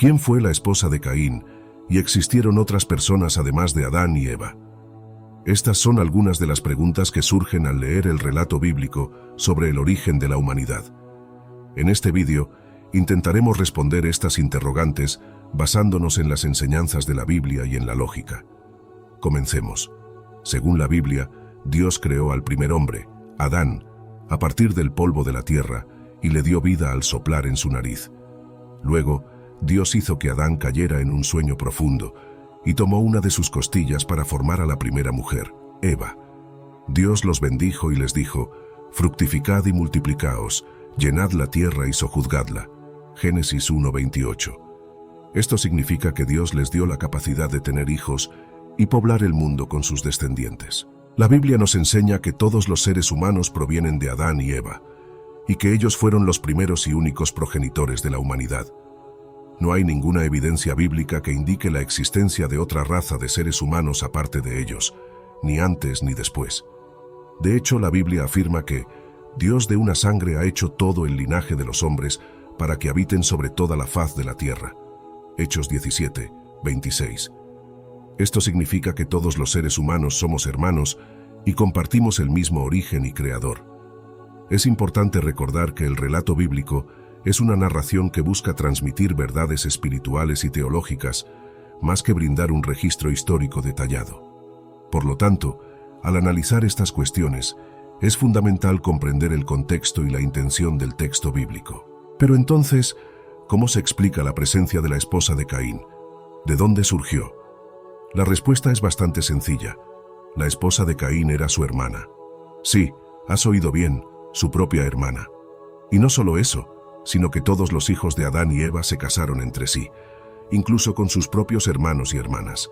¿Quién fue la esposa de Caín? ¿Y existieron otras personas además de Adán y Eva? Estas son algunas de las preguntas que surgen al leer el relato bíblico sobre el origen de la humanidad. En este vídeo, intentaremos responder estas interrogantes basándonos en las enseñanzas de la Biblia y en la lógica. Comencemos. Según la Biblia, Dios creó al primer hombre, Adán, a partir del polvo de la tierra y le dio vida al soplar en su nariz. Luego, Dios hizo que Adán cayera en un sueño profundo y tomó una de sus costillas para formar a la primera mujer, Eva. Dios los bendijo y les dijo: fructificad y multiplicaos, llenad la tierra y sojuzgadla. Génesis 1:28. Esto significa que Dios les dio la capacidad de tener hijos y poblar el mundo con sus descendientes. La Biblia nos enseña que todos los seres humanos provienen de Adán y Eva, y que ellos fueron los primeros y únicos progenitores de la humanidad. No hay ninguna evidencia bíblica que indique la existencia de otra raza de seres humanos aparte de ellos, ni antes ni después. De hecho, la Biblia afirma que Dios de una sangre ha hecho todo el linaje de los hombres para que habiten sobre toda la faz de la tierra. Hechos 17:26. Esto significa que todos los seres humanos somos hermanos y compartimos el mismo origen y creador. Es importante recordar que el relato bíblico es una narración que busca transmitir verdades espirituales y teológicas, más que brindar un registro histórico detallado. Por lo tanto, al analizar estas cuestiones, es fundamental comprender el contexto y la intención del texto bíblico. Pero entonces, ¿cómo se explica la presencia de la esposa de Caín? ¿De dónde surgió? La respuesta es bastante sencilla. La esposa de Caín era su hermana. Sí, has oído bien, su propia hermana. Y no solo eso, sino que todos los hijos de Adán y Eva se casaron entre sí, incluso con sus propios hermanos y hermanas.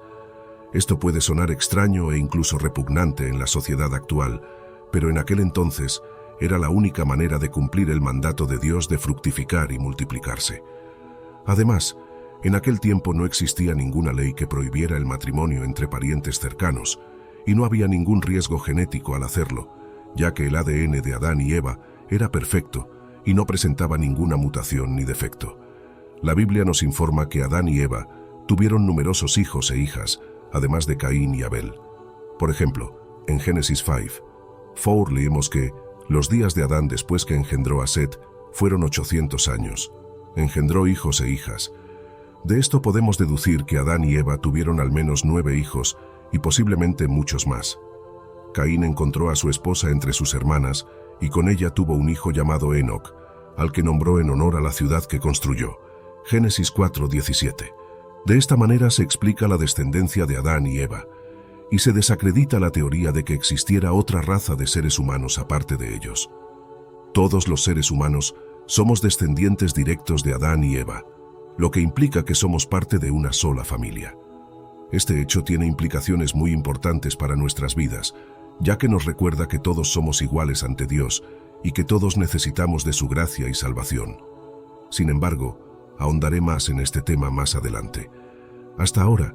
Esto puede sonar extraño e incluso repugnante en la sociedad actual, pero en aquel entonces era la única manera de cumplir el mandato de Dios de fructificar y multiplicarse. Además, en aquel tiempo no existía ninguna ley que prohibiera el matrimonio entre parientes cercanos, y no había ningún riesgo genético al hacerlo, ya que el ADN de Adán y Eva era perfecto y no presentaba ninguna mutación ni defecto. La Biblia nos informa que Adán y Eva tuvieron numerosos hijos e hijas, además de Caín y Abel. Por ejemplo, en Génesis 5:4 leemos que los días de Adán después que engendró a Set fueron 800 años. Engendró hijos e hijas. De esto podemos deducir que Adán y Eva tuvieron al menos 9 hijos y posiblemente muchos más. Caín encontró a su esposa entre sus hermanas y con ella tuvo un hijo llamado Enoc, al que nombró en honor a la ciudad que construyó. Génesis 4:17. De esta manera se explica la descendencia de Adán y Eva, y se desacredita la teoría de que existiera otra raza de seres humanos aparte de ellos. Todos los seres humanos somos descendientes directos de Adán y Eva, lo que implica que somos parte de una sola familia. Este hecho tiene implicaciones muy importantes para nuestras vidas, ya que nos recuerda que todos somos iguales ante Dios y que todos necesitamos de su gracia y salvación. Sin embargo, ahondaré más en este tema más adelante. Hasta ahora,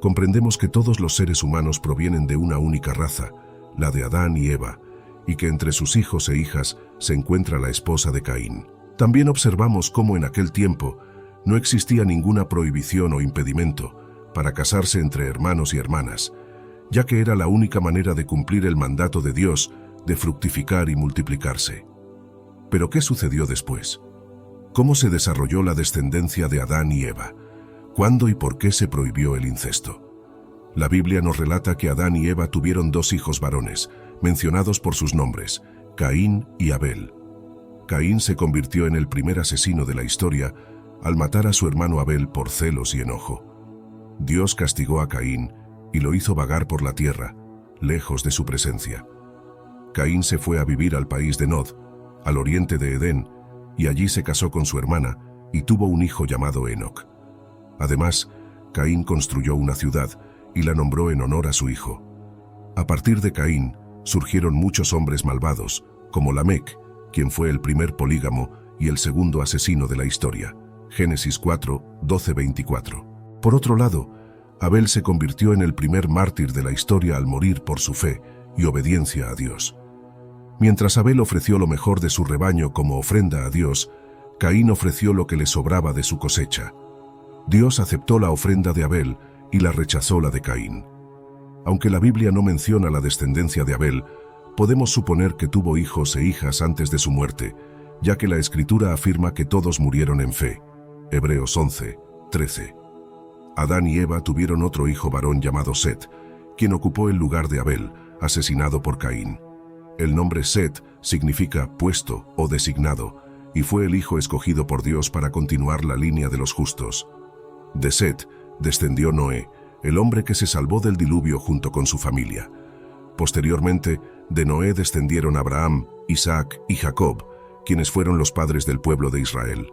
comprendemos que todos los seres humanos provienen de una única raza, la de Adán y Eva, y que entre sus hijos e hijas se encuentra la esposa de Caín. También observamos cómo en aquel tiempo no existía ninguna prohibición o impedimento para casarse entre hermanos y hermanas, ya que era la única manera de cumplir el mandato de Dios de fructificar y multiplicarse. ¿Pero qué sucedió después? ¿Cómo se desarrolló la descendencia de Adán y Eva? ¿Cuándo y por qué se prohibió el incesto? La Biblia nos relata que Adán y Eva tuvieron 2 hijos varones, mencionados por sus nombres, Caín y Abel. Caín se convirtió en el primer asesino de la historia al matar a su hermano Abel por celos y enojo. Dios castigó a Caín y lo hizo vagar por la tierra, lejos de su presencia. Caín se fue a vivir al país de Nod, al oriente de Edén, y allí se casó con su hermana y tuvo un hijo llamado Enoc. Además, Caín construyó una ciudad y la nombró en honor a su hijo. A partir de Caín surgieron muchos hombres malvados, como Lamec, quien fue el primer polígamo y el segundo asesino de la historia. Génesis 4:12-24. Por otro lado, Abel se convirtió en el primer mártir de la historia al morir por su fe y obediencia a Dios. Mientras Abel ofreció lo mejor de su rebaño como ofrenda a Dios, Caín ofreció lo que le sobraba de su cosecha. Dios aceptó la ofrenda de Abel y la rechazó la de Caín. Aunque la Biblia no menciona la descendencia de Abel, podemos suponer que tuvo hijos e hijas antes de su muerte, ya que la Escritura afirma que todos murieron en fe. Hebreos 11, 13. Adán y Eva tuvieron otro hijo varón llamado Set, quien ocupó el lugar de Abel, asesinado por Caín. El nombre Set significa puesto o designado, y fue el hijo escogido por Dios para continuar la línea de los justos. De Set descendió Noé, el hombre que se salvó del diluvio junto con su familia. Posteriormente, de Noé descendieron Abraham, Isaac y Jacob, quienes fueron los padres del pueblo de Israel.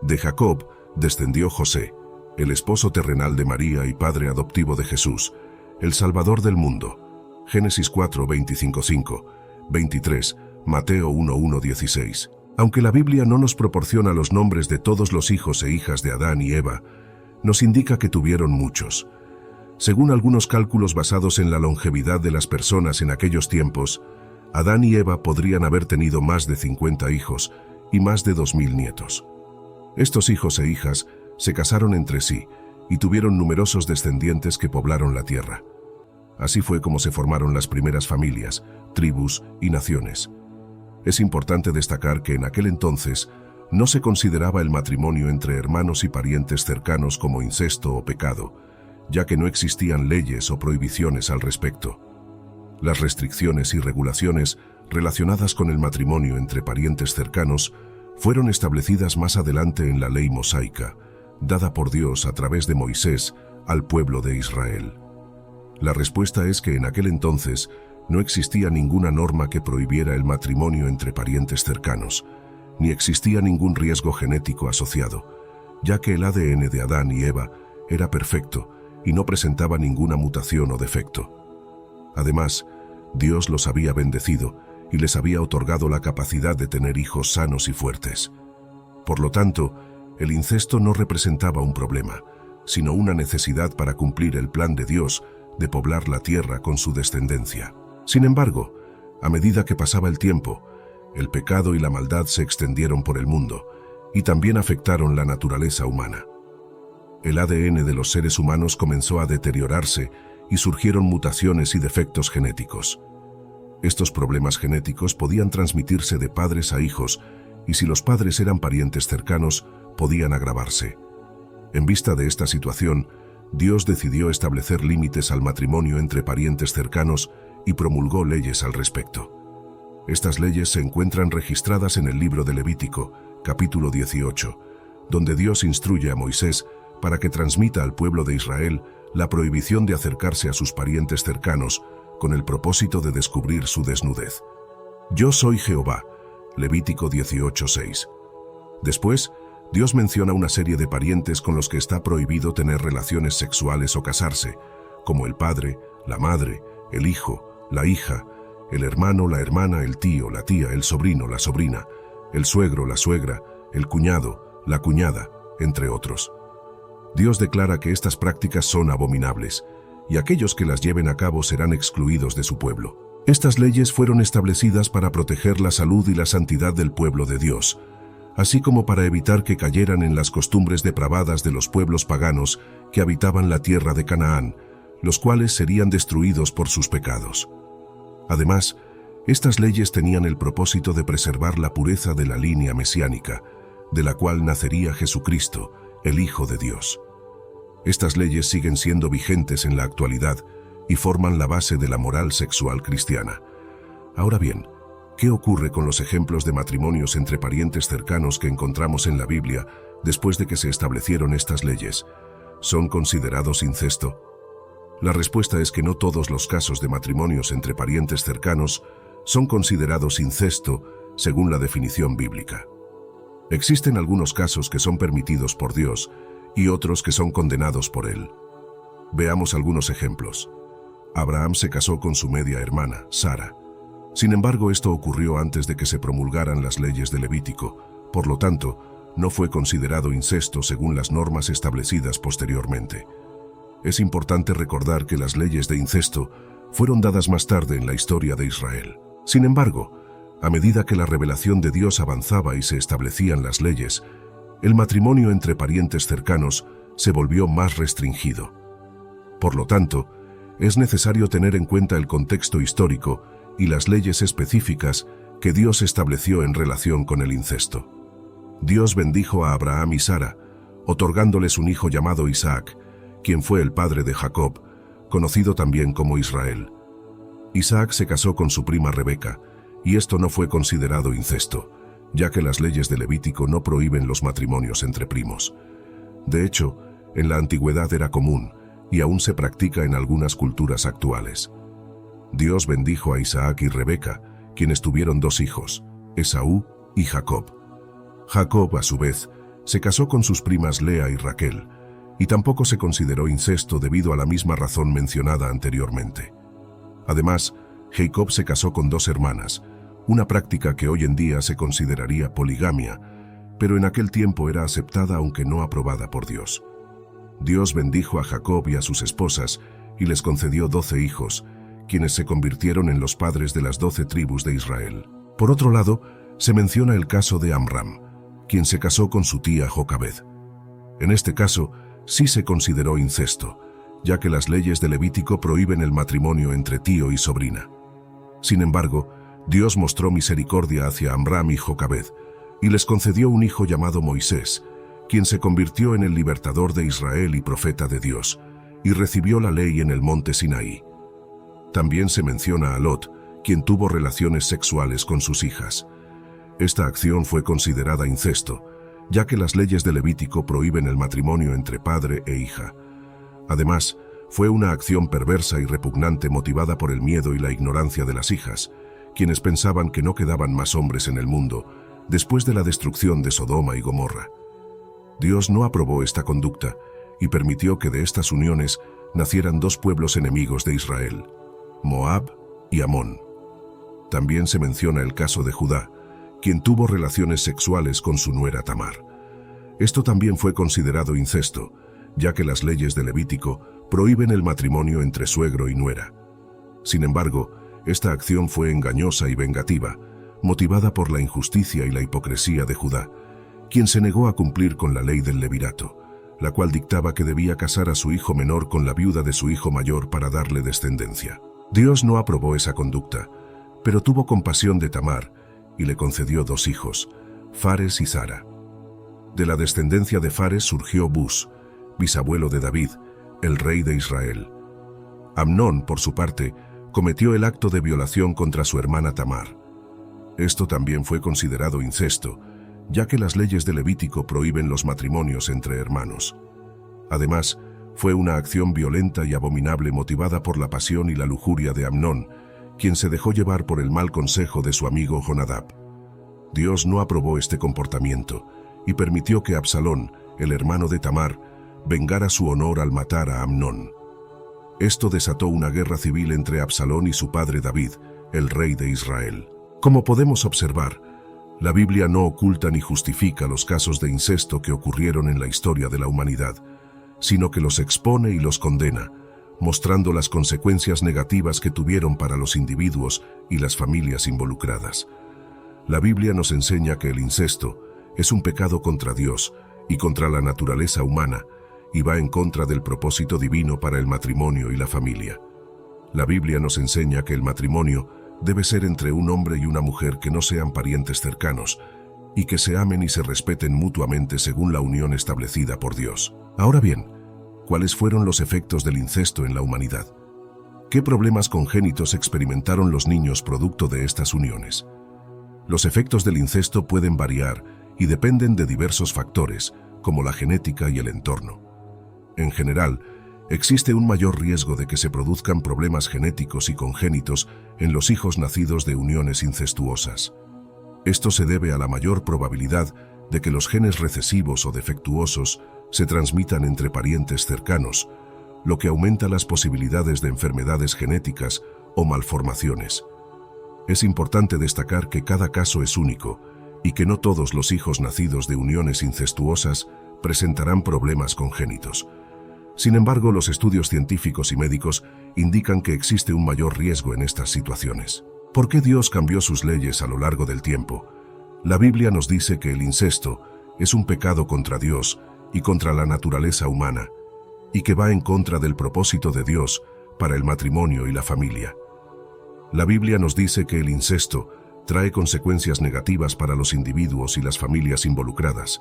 De Jacob descendió José, el esposo terrenal de María y padre adoptivo de Jesús, el Salvador del mundo. Génesis 4, 25:5, 23, Mateo 1, 16. Aunque la Biblia no nos proporciona los nombres de todos los hijos e hijas de Adán y Eva, nos indica que tuvieron muchos. Según algunos cálculos basados en la longevidad de las personas en aquellos tiempos, Adán y Eva podrían haber tenido más de 50 hijos y más de 2000 nietos. Estos hijos e hijas se casaron entre sí y tuvieron numerosos descendientes que poblaron la tierra. Así fue como se formaron las primeras familias, tribus y naciones. Es importante destacar que en aquel entonces no se consideraba el matrimonio entre hermanos y parientes cercanos como incesto o pecado, ya que no existían leyes o prohibiciones al respecto. Las restricciones y regulaciones relacionadas con el matrimonio entre parientes cercanos fueron establecidas más adelante en la ley mosaica, dada por Dios a través de Moisés al pueblo de Israel. La respuesta es que en aquel entonces no existía ninguna norma que prohibiera el matrimonio entre parientes cercanos, ni existía ningún riesgo genético asociado, ya que el ADN de Adán y Eva era perfecto y no presentaba ninguna mutación o defecto. Además, Dios los había bendecido y les había otorgado la capacidad de tener hijos sanos y fuertes. Por lo tanto, el incesto no representaba un problema, sino una necesidad para cumplir el plan de Dios de poblar la tierra con su descendencia. Sin embargo, a medida que pasaba el tiempo, el pecado y la maldad se extendieron por el mundo y también afectaron la naturaleza humana. El ADN de los seres humanos comenzó a deteriorarse y surgieron mutaciones y defectos genéticos. Estos problemas genéticos podían transmitirse de padres a hijos y si los padres eran parientes cercanos, podían agravarse. En vista de esta situación, Dios decidió establecer límites al matrimonio entre parientes cercanos y promulgó leyes al respecto. Estas leyes se encuentran registradas en el libro de Levítico, capítulo 18, donde Dios instruye a Moisés para que transmita al pueblo de Israel la prohibición de acercarse a sus parientes cercanos con el propósito de descubrir su desnudez. Yo soy Jehová, Levítico 18:6. Después, Dios menciona una serie de parientes con los que está prohibido tener relaciones sexuales o casarse, como el padre, la madre, el hijo, la hija, el hermano, la hermana, el tío, la tía, el sobrino, la sobrina, el suegro, la suegra, el cuñado, la cuñada, entre otros. Dios declara que estas prácticas son abominables, y aquellos que las lleven a cabo serán excluidos de su pueblo. Estas leyes fueron establecidas para proteger la salud y la santidad del pueblo de Dios, así como para evitar que cayeran en las costumbres depravadas de los pueblos paganos que habitaban la tierra de Canaán, los cuales serían destruidos por sus pecados. Además, estas leyes tenían el propósito de preservar la pureza de la línea mesiánica, de la cual nacería Jesucristo, el Hijo de Dios. Estas leyes siguen siendo vigentes en la actualidad y forman la base de la moral sexual cristiana. Ahora bien, ¿qué ocurre con los ejemplos de matrimonios entre parientes cercanos que encontramos en la Biblia después de que se establecieron estas leyes? ¿Son considerados incesto? La respuesta es que no todos los casos de matrimonios entre parientes cercanos son considerados incesto según la definición bíblica. Existen algunos casos que son permitidos por Dios y otros que son condenados por Él. Veamos algunos ejemplos. Abraham se casó con su media hermana, Sara. Sin embargo, esto ocurrió antes de que se promulgaran las leyes de Levítico, por lo tanto, no fue considerado incesto según las normas establecidas posteriormente. Es importante recordar que las leyes de incesto fueron dadas más tarde en la historia de Israel. Sin embargo, a medida que la revelación de Dios avanzaba y se establecían las leyes, el matrimonio entre parientes cercanos se volvió más restringido. Por lo tanto, es necesario tener en cuenta el contexto histórico y las leyes específicas que Dios estableció en relación con el incesto. Dios bendijo a Abraham y Sara, otorgándoles un hijo llamado Isaac, quien fue el padre de Jacob, conocido también como Israel. Isaac se casó con su prima Rebeca, y esto no fue considerado incesto, ya que las leyes de Levítico no prohíben los matrimonios entre primos. De hecho, en la antigüedad era común, y aún se practica en algunas culturas actuales. Dios bendijo a Isaac y Rebeca, quienes tuvieron 2 hijos, Esaú y Jacob. Jacob, a su vez, se casó con sus primas Lea y Raquel, y tampoco se consideró incesto debido a la misma razón mencionada anteriormente. Además, Jacob se casó con 2 hermanas, una práctica que hoy en día se consideraría poligamia, pero en aquel tiempo era aceptada aunque no aprobada por Dios. Dios bendijo a Jacob y a sus esposas y les concedió 12 hijos, quienes se convirtieron en los padres de las 12 tribus de Israel. Por otro lado, se menciona el caso de Amram, quien se casó con su tía Jocabed. En este caso, sí se consideró incesto, ya que las leyes de Levítico prohíben el matrimonio entre tío y sobrina. Sin embargo, Dios mostró misericordia hacia Amram y Jocabed, y les concedió un hijo llamado Moisés, quien se convirtió en el libertador de Israel y profeta de Dios, y recibió la ley en el monte Sinaí. También se menciona a Lot, quien tuvo relaciones sexuales con sus hijas. Esta acción fue considerada incesto, ya que las leyes de Levítico prohíben el matrimonio entre padre e hija. Además, fue una acción perversa y repugnante motivada por el miedo y la ignorancia de las hijas, quienes pensaban que no quedaban más hombres en el mundo después de la destrucción de Sodoma y Gomorra. Dios no aprobó esta conducta y permitió que de estas uniones nacieran 2 pueblos enemigos de Israel, Moab y Amón. También se menciona el caso de Judá, quien tuvo relaciones sexuales con su nuera Tamar. Esto también fue considerado incesto, ya que las leyes de Levítico prohíben el matrimonio entre suegro y nuera. Sin embargo, esta acción fue engañosa y vengativa, motivada por la injusticia y la hipocresía de Judá, quien se negó a cumplir con la ley del levirato, la cual dictaba que debía casar a su hijo menor con la viuda de su hijo mayor para darle descendencia. Dios no aprobó esa conducta, pero tuvo compasión de Tamar y le concedió 2 hijos, Fares y Zara. De la descendencia de Fares surgió Bus, bisabuelo de David, el rey de Israel. Amnón, por su parte, cometió el acto de violación contra su hermana Tamar. Esto también fue considerado incesto, ya que las leyes de Levítico prohíben los matrimonios entre hermanos. Además, fue una acción violenta y abominable motivada por la pasión y la lujuria de Amnón, quien se dejó llevar por el mal consejo de su amigo Jonadab. Dios no aprobó este comportamiento y permitió que Absalón, el hermano de Tamar, vengara su honor al matar a Amnón. Esto desató una guerra civil entre Absalón y su padre David, el rey de Israel. Como podemos observar, la Biblia no oculta ni justifica los casos de incesto que ocurrieron en la historia de la humanidad, sino que los expone y los condena, mostrando las consecuencias negativas que tuvieron para los individuos y las familias involucradas. La Biblia nos enseña que el incesto es un pecado contra Dios y contra la naturaleza humana, y va en contra del propósito divino para el matrimonio y la familia. La Biblia nos enseña que el matrimonio debe ser entre un hombre y una mujer que no sean parientes cercanos, y que se amen y se respeten mutuamente según la unión establecida por Dios. Ahora bien, ¿cuáles fueron los efectos del incesto en la humanidad? ¿Qué problemas congénitos experimentaron los niños producto de estas uniones? Los efectos del incesto pueden variar y dependen de diversos factores, como la genética y el entorno. En general, existe un mayor riesgo de que se produzcan problemas genéticos y congénitos en los hijos nacidos de uniones incestuosas. Esto se debe a la mayor probabilidad de que los genes recesivos o defectuosos se transmitan entre parientes cercanos, lo que aumenta las posibilidades de enfermedades genéticas o malformaciones. Es importante destacar que cada caso es único y que no todos los hijos nacidos de uniones incestuosas presentarán problemas congénitos. Sin embargo, los estudios científicos y médicos indican que existe un mayor riesgo en estas situaciones. ¿Por qué Dios cambió sus leyes a lo largo del tiempo? La Biblia nos dice que el incesto es un pecado contra Dios y contra la naturaleza humana, y que va en contra del propósito de Dios para el matrimonio y la familia. La Biblia nos dice que el incesto trae consecuencias negativas para los individuos y las familias involucradas,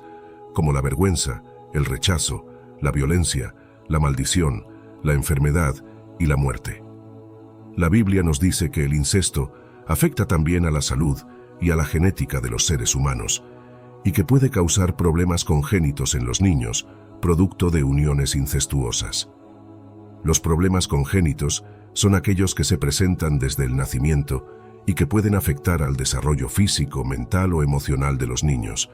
como la vergüenza, el rechazo, la violencia, la maldición, la enfermedad y la muerte. La Biblia nos dice que el incesto afecta también a la salud y a la genética de los seres humanos, y que puede causar problemas congénitos en los niños, producto de uniones incestuosas. Los problemas congénitos son aquellos que se presentan desde el nacimiento y que pueden afectar al desarrollo físico, mental o emocional de los niños.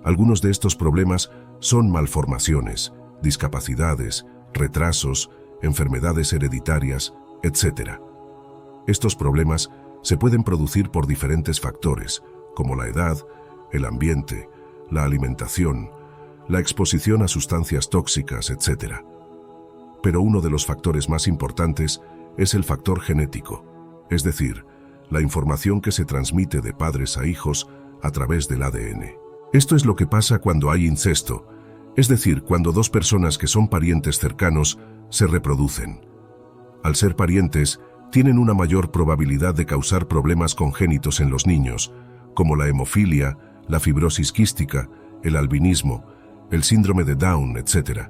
Algunos de estos problemas son malformaciones, discapacidades, retrasos, enfermedades hereditarias, etc. Estos problemas se pueden producir por diferentes factores, como la edad, el ambiente, la alimentación, la exposición a sustancias tóxicas, etc. Pero uno de los factores más importantes es el factor genético, es decir, la información que se transmite de padres a hijos a través del ADN. Esto es lo que pasa cuando hay incesto, es decir, cuando dos personas que son parientes cercanos se reproducen. Al ser parientes, tienen una mayor probabilidad de causar problemas congénitos en los niños, como la hemofilia, la fibrosis quística, el albinismo, el síndrome de Down, etc.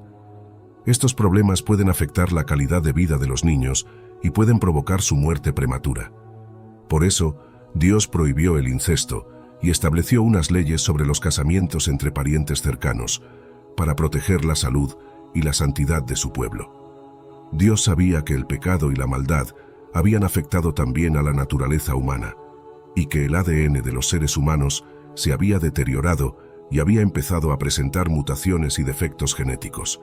Estos problemas pueden afectar la calidad de vida de los niños y pueden provocar su muerte prematura. Por eso, Dios prohibió el incesto y estableció unas leyes sobre los casamientos entre parientes cercanos, para proteger la salud y la santidad de su pueblo. Dios sabía que el pecado y la maldad habían afectado también a la naturaleza humana, y que el ADN de los seres humanos se había deteriorado y había empezado a presentar mutaciones y defectos genéticos.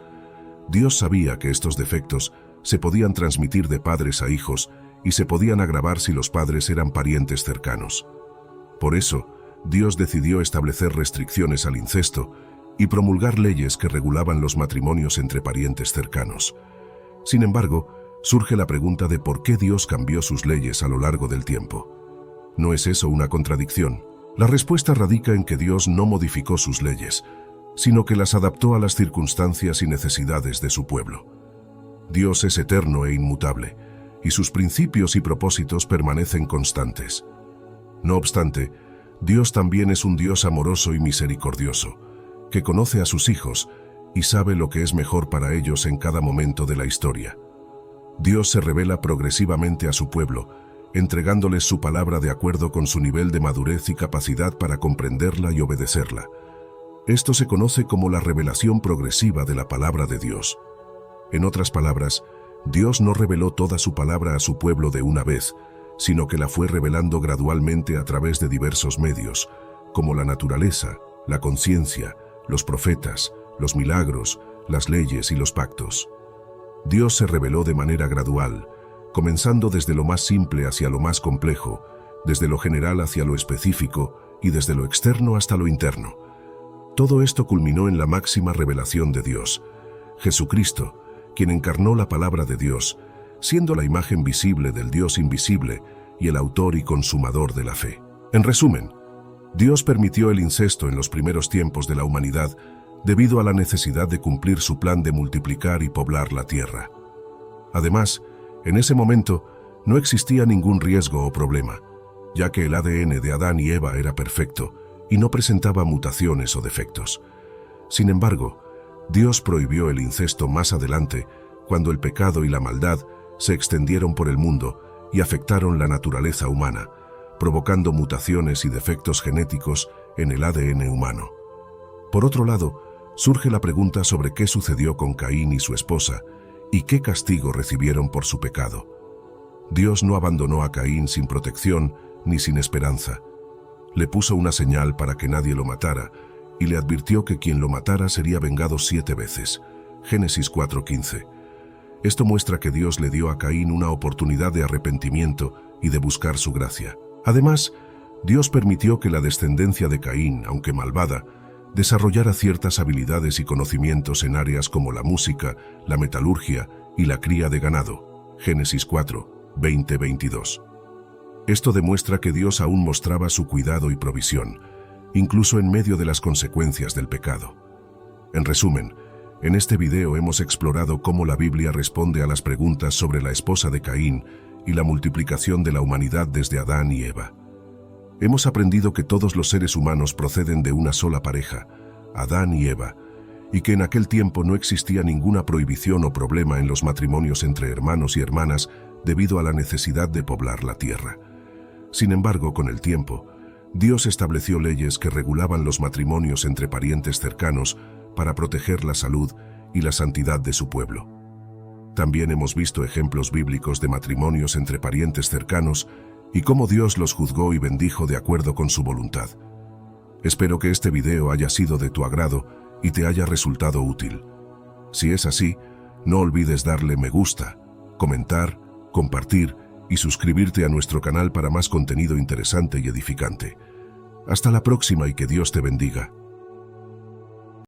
Dios sabía que estos defectos se podían transmitir de padres a hijos y se podían agravar si los padres eran parientes cercanos. Por eso, Dios decidió establecer restricciones al incesto y promulgar leyes que regulaban los matrimonios entre parientes cercanos. Sin embargo, surge la pregunta de por qué Dios cambió sus leyes a lo largo del tiempo. ¿No es eso una contradicción? La respuesta radica en que Dios no modificó sus leyes, sino que las adaptó a las circunstancias y necesidades de su pueblo. Dios es eterno e inmutable, y sus principios y propósitos permanecen constantes. No obstante, Dios también es un Dios amoroso y misericordioso, que conoce a sus hijos y sabe lo que es mejor para ellos en cada momento de la historia. Dios se revela progresivamente a su pueblo, entregándoles su palabra de acuerdo con su nivel de madurez y capacidad para comprenderla y obedecerla. Esto se conoce como la revelación progresiva de la palabra de Dios. En otras palabras, Dios no reveló toda su palabra a su pueblo de una vez, sino que la fue revelando gradualmente a través de diversos medios, como la naturaleza, la conciencia, los profetas, los milagros, las leyes y los pactos. Dios se reveló de manera gradual, comenzando desde lo más simple hacia lo más complejo, desde lo general hacia lo específico y desde lo externo hasta lo interno. Todo esto culminó en la máxima revelación de Dios, Jesucristo, quien encarnó la palabra de Dios, siendo la imagen visible del Dios invisible y el autor y consumador de la fe. En resumen, Dios permitió el incesto en los primeros tiempos de la humanidad debido a la necesidad de cumplir su plan de multiplicar y poblar la tierra. Además, en ese momento no existía ningún riesgo o problema, ya que el ADN de Adán y Eva era perfecto y no presentaba mutaciones o defectos. Sin embargo, Dios prohibió el incesto más adelante, cuando el pecado y la maldad se extendieron por el mundo y afectaron la naturaleza humana, provocando mutaciones y defectos genéticos en el ADN humano. Por otro lado, surge la pregunta sobre qué sucedió con Caín y su esposa y qué castigo recibieron por su pecado. Dios no abandonó a Caín sin protección ni sin esperanza. Le puso una señal para que nadie lo matara y le advirtió que quien lo matara sería vengado 7 veces. Génesis 4:15. Esto muestra que Dios le dio a Caín una oportunidad de arrepentimiento y de buscar su gracia. Además, Dios permitió que la descendencia de Caín, aunque malvada, desarrollara ciertas habilidades y conocimientos en áreas como la música, la metalurgia y la cría de ganado. Génesis 4, 20-22. Esto demuestra que Dios aún mostraba su cuidado y provisión, incluso en medio de las consecuencias del pecado. En resumen, en este video hemos explorado cómo la Biblia responde a las preguntas sobre la esposa de Caín y la multiplicación de la humanidad desde Adán y Eva. Hemos aprendido que todos los seres humanos proceden de una sola pareja, Adán y Eva, y que en aquel tiempo no existía ninguna prohibición o problema en los matrimonios entre hermanos y hermanas debido a la necesidad de poblar la tierra. Sin embargo, con el tiempo, Dios estableció leyes que regulaban los matrimonios entre parientes cercanos para proteger la salud y la santidad de su pueblo. También hemos visto ejemplos bíblicos de matrimonios entre parientes cercanos y cómo Dios los juzgó y bendijo de acuerdo con su voluntad. Espero que este video haya sido de tu agrado y te haya resultado útil. Si es así, no olvides darle me gusta, comentar, compartir y suscribirte a nuestro canal para más contenido interesante y edificante. Hasta la próxima y que Dios te bendiga.